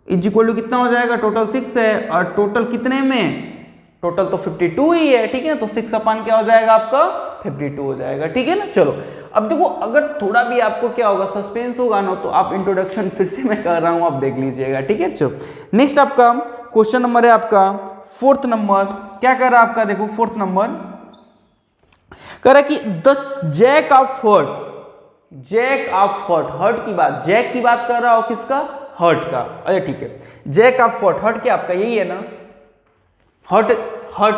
Speaker 1: is equal to कितना हो जाएगा? टोटल 6 है, और टोटल कितने में? टोटल तो 52 ही है, ठीक है, तो 6 अपन क्या हो जाएगा आपका? 52 हो जाएगा, ठीक है ना। चलो, अब देखो, अगर थोड़ा भी आपको क्या होगा, सस्पेंस होगा ना, तो आप इंट्रोडक्शन फिर से मैं कर रहा हूं, आप देख लीजिएगा, ठीक है। चलो, नेक्स्ट आपका क्वेश्चन नंबर है आपका फोर्थ नंबर। क्या कर रहा है आपका? देखो, फोर्थ नंबर कह रहा है कि द जैक ऑफ हर्ट की बात, जैक की बात कर रहा हो, किसका? हर्ट का। अरे ठीक है, जैक ऑफ हर्ट क्या आपका यही है ना? हर्ट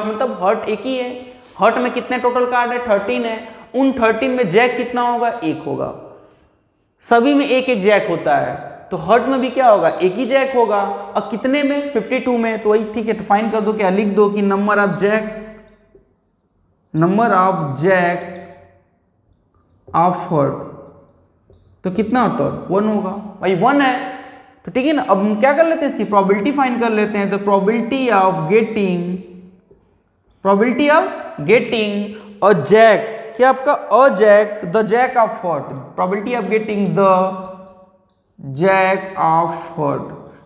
Speaker 1: मतलब हर्ट एक ही है। हर्ट में कितने टोटल कार्ड है? 13 है। उन 13 में जैक कितना होगा? 1 होगा। सभी में एक एक जैक होता है, तो हर्ट में भी क्या होगा? एक ही जैक होगा। और कितने में? 52 में। तो वही, ठीक है, तो फाइन कर दो, क्या लिख दो कि number of jack of heart, तो कितना होता है? 1 होगा भाई, 1 है, तो ठीक है ना। अब हम क्या कर लेते हैं? इसकी प्रोबेबिलिटी फाइंड कर लेते हैं। तो probability of getting a jack, क्या आपका? A jack, the jack of heart, probability of getting the jack of heart,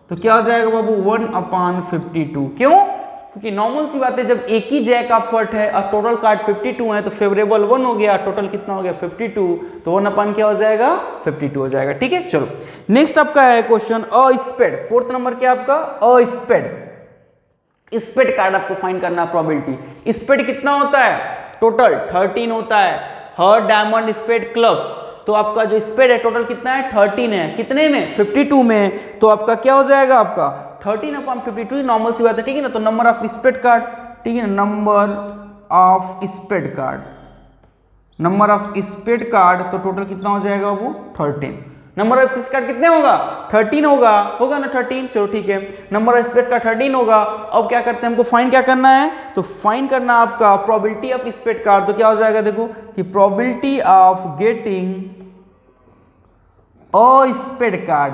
Speaker 1: तो क्या हो जाएगा बाबू? 1/52। क्यों? क्योंकि नॉर्मल सी बात है, जब एक ही जैक ऑफ हर्ट है और टोटल कार्ड 52 है, तो फेवरेबल 1 हो गया, टोटल कितना हो गया? 52, तो 1 क्या हो जाएगा? 52 हो जाएगा, ठीक है। चलो, नेक्स्ट आपका है question a spade. Fourth number क्या आपका? अ स्पेड कार्ड आपको फाइंड करना प्रोबेबिलिटी। स्पेड कितना होता है? टोटल 13 होता है। हर्ट, डायमंड, स्पेड, क्लब्स, तो आपका जो स्पीड है टोटल कितना है 13 है, कितने में 52 में, तो आपका क्या हो जाएगा आपका 13/52, नॉर्मल सी बात है, ठीक है ना। तो नंबर ऑफ स्पीड कार्ड, ठीक है, number of speed card, number of speed card, तो टोटल कितना हो जाएगा वो 13। नंबर ऑफ स्पीड कार्ड कितने होगा 13 होगा ना 13, चलो ठीक है, नंबर ऑफ स्पीड कार्ड 13 होगा। अब क्या करते हैं, हमको फाइंड क्या करना है, तो फाइंड करना आपका प्रोबेबिलिटी ऑफ स्पीड कार्ड, तो क्या हो जाएगा देखो कि probability of getting a speed card,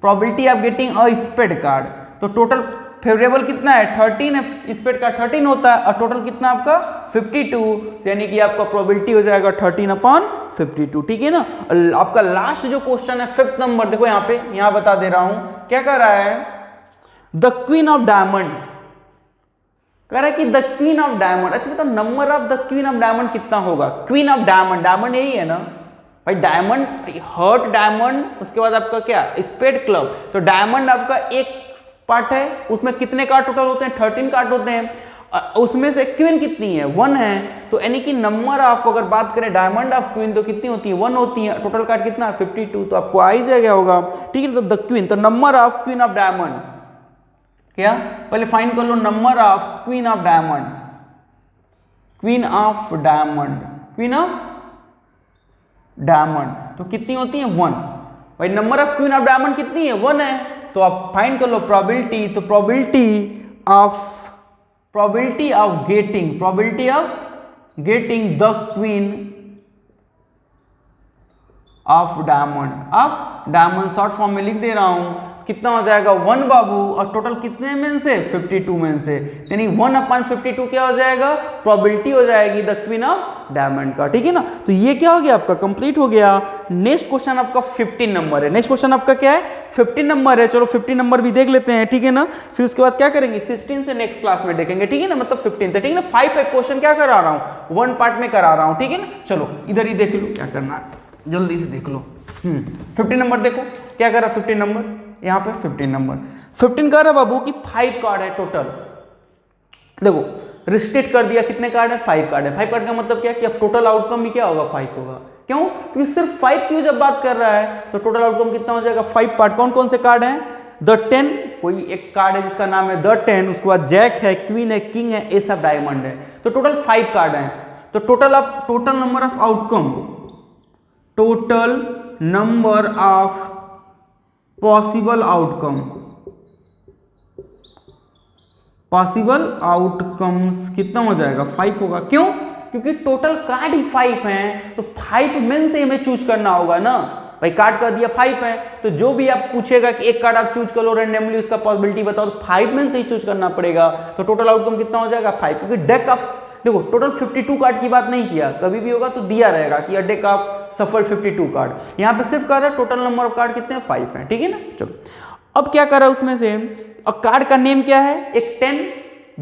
Speaker 1: probability of getting a speed card, तो टोटल फेवरेबल कितना है 13 है, स्पीड का 13 होता है, और टोटल कितना आपका 52, यानी कि आपका प्रोबेबिलिटी हो जाएगा 13/52, ठीक है ना। आपका लास्ट जो क्वेश्चन है 5th नंबर, देखो यहाँ बता दे रहा हूं क्या कर रहा है, द क्वीन ऑफ डायमंड, कह रहा है कि द क्वीन ऑफ डायमंड। अच्छा बताओ number of the queen of diamond कितना होगा, क्वीन ऑफ डायमंड, डायमंड यही है ना भाई, डायमंड हर्ट डायमंड, उसके बाद आपका क्या स्पेड क्लब, तो डायमंड आपका एक पार्ट है, उसमें कितने कार्ड टोटल होते हैं 13 कार्ड होते हैं, उसमें से क्वीन कितनी है 1 है, तो यानी कि नंबर ऑफ अगर बात करें डायमंड ऑफ क्वीन तो कितनी होती है 1 होती है, टोटल कार्ड कितना 52, तो आपको आ ही जाएगा होगा, ठीक है। तो द क्वीन, तो number of queen of diamond, क्या पहले फाइंड कर लो number of queen of diamond, queen of diamond, queen of diamond, तो कितनी होती है 1, भाई number of queen of diamond कितनी है 1 है, तो आप फाइंड कर लो प्रोबेबिलिटी, तो probability of getting the queen of diamond, short form में लिख दे रहा हूं, कितना हो जाएगा 1 बाबू, और टोटल कितने में से 52 में से, यानी 1/52 क्या हो जाएगा, प्रोबेबिलिटी हो जाएगी द क्वीन ऑफ डायमंड का, ठीक है ना। तो ये क्या हो गया आपका कंप्लीट हो गया। नेक्स्ट क्वेश्चन आपका 15 नंबर है, नेक्स्ट क्वेश्चन आपका क्या है 15 नंबर है, चलो 15 नंबर भी देख लेते हैं, ठीक है ना। फिर उसके बाद क्या करेंगे 16 से नेक्स्ट क्लास में देखेंगे, ठीक है ना, मतलब 15 से, ठीक है ना। 5 क्वेश्चन क्या करा रहा हूं 1 पार्ट में करा रहा हूं, ठीक है ना। चलो इधर ही देख लो क्या करना है, जल्दी से देख लो। 15 नंबर देखो क्या कर रहा है 15 नंबर, यहाँ पे 15 नंबर 15 कह रहा है बाबू कि 5 कार्ड है टोटल, देखो रिस्ट्रिक्ट कर दिया, कितने कार्ड है 5 कार्ड है। 5 कार्ड का मतलब क्या कि अब टोटल आउटकम भी क्या होगा 5 होगा, क्यों, क्योंकि सिर्फ 5 की जब बात कर रहा है तो टोटल आउटकम कितना हो जाएगा 5 पार्ट। कौन कौन से कार्ड हैं, द 10, कोई एक कार्ड है जिसका नाम है द 10, उसके बाद जैक है, क्वीन है, किंग है, एस ऑफ डायमंड है, तो टोटल 5 कार्ड हैं। तो total number of outcome, total number of possible outcomes कितना हो जाएगा 5 होगा, क्यों, क्योंकि टोटल कार्ड ही 5 हैं, तो 5 में से हमें चूज करना होगा ना भाई, कार्ड कर दिया 5 है, तो जो भी आप पूछेगा कि एक कार्ड आप चूज कर लो रैंडमली, उसका पॉसिबिलिटी बताओ, तो 5 में से ही चूज करना पड़ेगा, तो टोटल आउटकम कितना हो जाएगा 5, क्योंकि डेक ऑफ, देखो टोटल 52 कार्ड की बात नहीं किया, कभी भी होगा तो दिया रहेगा कि डेक ऑफ सफल 52 कार्ड, यहाँ पे सिर्फ कर रहा है टोटल नंबर ऑफ कार्ड कितने 5 हैं, ठीक है ना। चलो अब क्या कर रहा है उसमें से, और कार्ड का नेम क्या है, एक 10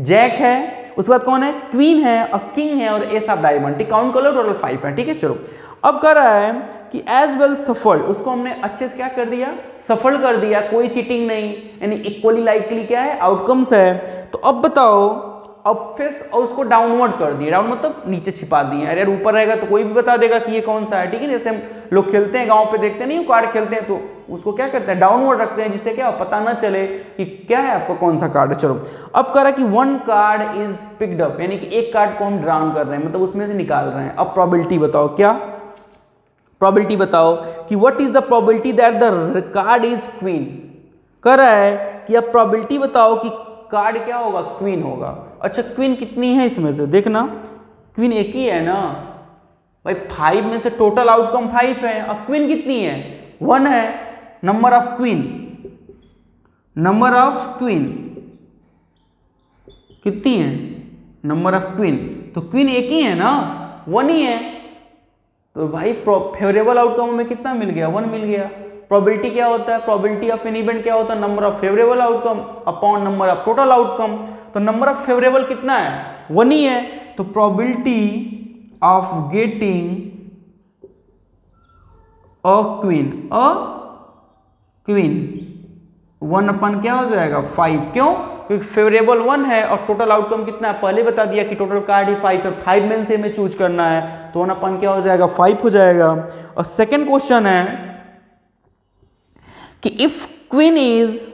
Speaker 1: जैक है, उसके बाद कौन है क्वीन है, और किंग है, और एस ऑफ डायमंड, ठीक, काउंट कर लो टोटल 5 है, ठीक है। चलो अब कर रहा है कि एज वेल सफल्ड, उसको हमने अच्छे से क्या कर दिया सफल कर दिया, कोई चीटिंग नहीं, यानी इक्वली लाइकली क्या है आउटकम्स है। तो अब बताओ, अब फिर और उसको डाउनवर्ड कर दिया, डाउन मतलब नीचे छिपा दिए, अरे यार ऊपर रहेगा तो कोई भी बता देगा कि ये कौन सा है, ठीक है। जैसे हम लोग खेलते हैं गांव पे देखते नहीं कार्ड खेलते हैं, तो उसको क्या करते हैं डाउनवर्ड रखते हैं, जिससे क्या पता ना चले कि क्या है आपका कौन सा कार्ड है। चलो अब कह रहा है कि 1 कार्ड इज पिक्ड अप, यानी कि एक कार्ड को हम ड्राउन कर रहे हैं, मतलब उसमें से निकाल रहे हैं। अब प्रोबेबिलिटी बताओ, क्या प्रोबेबिलिटी बताओ कि what is the probability that the card is queen, कह रहा है कि अब प्रोबेबिलिटी बताओ कि कार्ड क्या होगा क्वीन होगा। अच्छा क्वीन कितनी है इसमें से, देखना क्वीन एक ही है ना भाई, 5 में से टोटल आउटकम 5 है, और क्वीन कितनी है 1 है। नंबर ऑफ क्वीन कितनी है, नंबर ऑफ क्वीन, तो क्वीन एक ही है ना 1 ही है, तो भाई फेवरेबल आउटकम में कितना मिल गया 1 मिल गया। प्रोबेबिलिटी क्या होता है, प्रोबेबिलिटी ऑफ एन इवेंट क्या होता है, number of favourable outcome upon number of total outcome, तो नंबर ऑफ फेवरेबल कितना है 1 ही है, तो probability of getting a queen 1 अपन क्या हो जाएगा 5, क्यों? क्योंकि फेवरेबल 1 है और टोटल आउटकम कितना है, पहले बता दिया कि टोटल कार्ड ही 5 है, 5 में से हमें चूज करना है, तो 1 अपन क्या हो जाएगा 5 हो जाएगा। और सेकंड क्वेश्चन है कि if queen is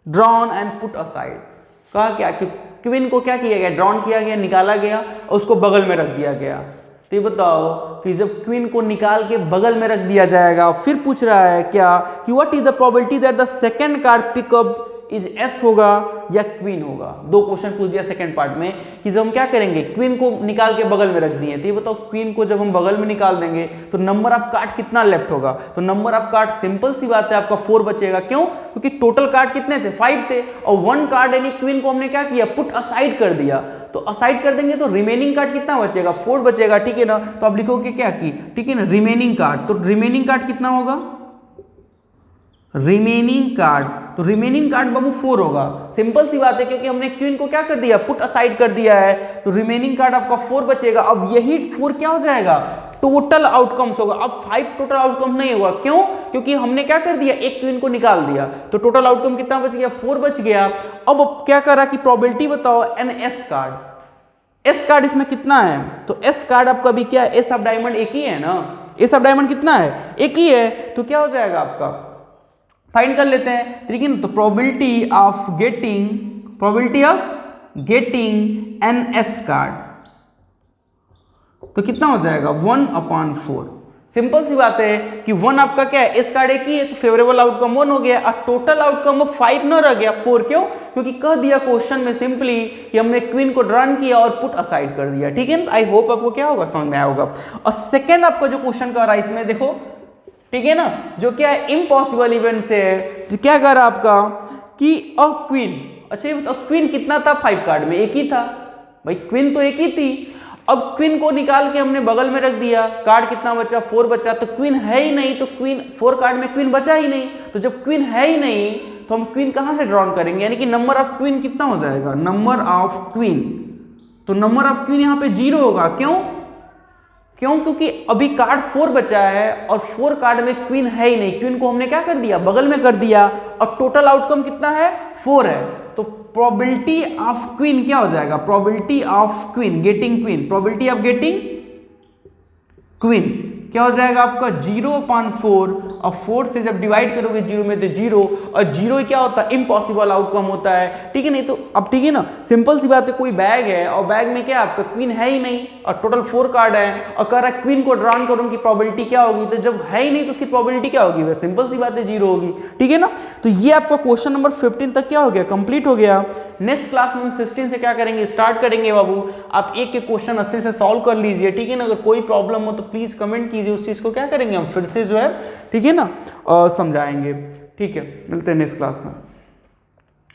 Speaker 1: drawn and put aside, कहा क्या कि क्वीन को क्या किया गया, ड्रॉन किया गया, निकाला गया और उसको बगल में रख दिया गया। तो ये बताओ कि जब क्वीन को निकाल के बगल में रख दिया जाएगा, फिर पूछ रहा है क्या कि what is the probability that the second card pick up is S होगा या क्वीन होगा। दो क्वेश्चन पूछ दिया सेकंड पार्ट में कि जब हम क्या करेंगे, क्वीन को निकाल के बगल में रख दिए, तो ये बताओ क्वीन को जब हम बगल में निकाल देंगे तो नंबर ऑफ कार्ड कितना लेफ्ट होगा। तो नंबर ऑफ कार्ड सिंपल सी बात है आपका 4 बचेगा, क्यों? क्योंकि टोटल कार्ड कितने थे 5 थे और 1 कार्ड यानी क्वीन को हमने क्या किया पुट असाइड कर दिया, तो असाइड कर देंगे तो रिमेनिंग कार्ड कितना बचेगा 4 बचेगा, ठीक है ना। तो आप लिखोगे क्या की, ठीक है ना, रिमेनिंग कार्ड, तो रिमेनिंग कार्ड कितना होगा, रिमेनिंग कार्ड, तो रिमेनिंग कार्ड बाबू 4 होगा, सिंपल सी बात है क्योंकि हमने क्वीन को क्या कर दिया पुट असाइड कर दिया है, तो रिमेनिंग कार्ड आपका 4 बचेगा। अब यही 4 क्या हो जाएगा टोटल आउटकम्स होगा। अब 5 टोटल आउटकम नहीं होगा, क्यों? क्योंकि हमने क्या कर दिया एक क्वीन को निकाल दिया, तो टोटल आउटकम कितना बच गया 4 बच गया। अब क्या करा कि प्रोबेबिलिटी बताओ an ace card, ace card इसमें कितना है, तो एस कार्ड आपका भी क्या है, एस ऑफ डायमंड एक ही है ना, एस ऑफ डायमंड कितना है एक ही है, तो क्या हो जाएगा आपका फाइंड कर लेते हैं, ठीक है ना। तो probability of getting N ace card, तो कितना हो जाएगा 1/4। सिंपल सी बात है कि 1 आपका क्या है एस कार्ड एक ही है, तो फेवरेबल आउटकम 1 हो गया और टोटल आउटकम अब 5 न रह गया 4, क्यों? क्योंकि कह दिया क्वेश्चन में सिंपली कि हमने क्वीन को ड्रॉन किया और पुट असाइड कर दिया, ठीक है। आई होप आपको क्या होगा समझ में आया होगा। और सेकेंड आपका जो क्वेश्चन कर रहा है इसमें देखो, ठीक है ना, जो क्या है इम्पॉसिबल इवेंट से है, जो क्या कर रहा आपका कि अ क्वीन, अच्छा ये क्वीन कितना था 5 कार्ड में एक ही था भाई, क्वीन तो एक ही थी। अब क्वीन को निकाल के हमने बगल में रख दिया, कार्ड कितना बचा 4 बचा, तो क्वीन है ही नहीं, तो क्वीन 4 कार्ड में क्वीन बचा ही नहीं, तो जब क्वीन है ही नहीं तो हम क्वीन कहां से ड्रॉन करेंगे, यानी कि नंबर ऑफ क्वीन कितना हो जाएगा, नंबर ऑफ क्वीन, तो नंबर ऑफ क्वीन यहां पे 0 होगा, क्यों? क्योंकि अभी कार्ड 4 बचा है और 4 कार्ड में क्वीन है ही नहीं, क्वीन को हमने क्या कर दिया बगल में कर दिया और टोटल आउटकम कितना है 4 है, तो प्रोबेबिलिटी ऑफ क्वीन क्या हो जाएगा, probability of queen getting queen, probability of getting queen क्या हो जाएगा आपका 0/4, और 4 से जब डिवाइड करोगे 0 में तो 0, और 0 क्या होता है इम्पॉसिबल आउटकम होता है, ठीक है। नहीं तो अब ठीक है ना, सिंपल सी बात है, कोई बैग है और बैग में क्या आपका क्वीन है ही नहीं और टोटल 4 कार्ड है और कह रहा है क्वीन को ड्रॉन करो की प्रोबेबिलिटी क्या होगी, तो जब है ही नहीं तो उसकी प्रोबेबिलिटी क्या होगी, बस सिंपल सी बात है 0 होगी, ठीक है ना। तो ये आपका क्वेश्चन नंबर 15 तक क्या हो गया कंप्लीट हो गया। नेक्स्ट क्लास में हम 16 से क्या करेंगे स्टार्ट करेंगे बाबू, आप एक एक क्वेश्चन अच्छे से सॉल्व कर लीजिए, ठीक है ना। अगर कोई प्रॉब्लम हो तो प्लीज कमेंट कीजिए, उस चीज को क्या करेंगे हम फिर से जो है ठीक है ना समझाएंगे, ठीक है। मिलते हैं नेक्स्ट क्लास में।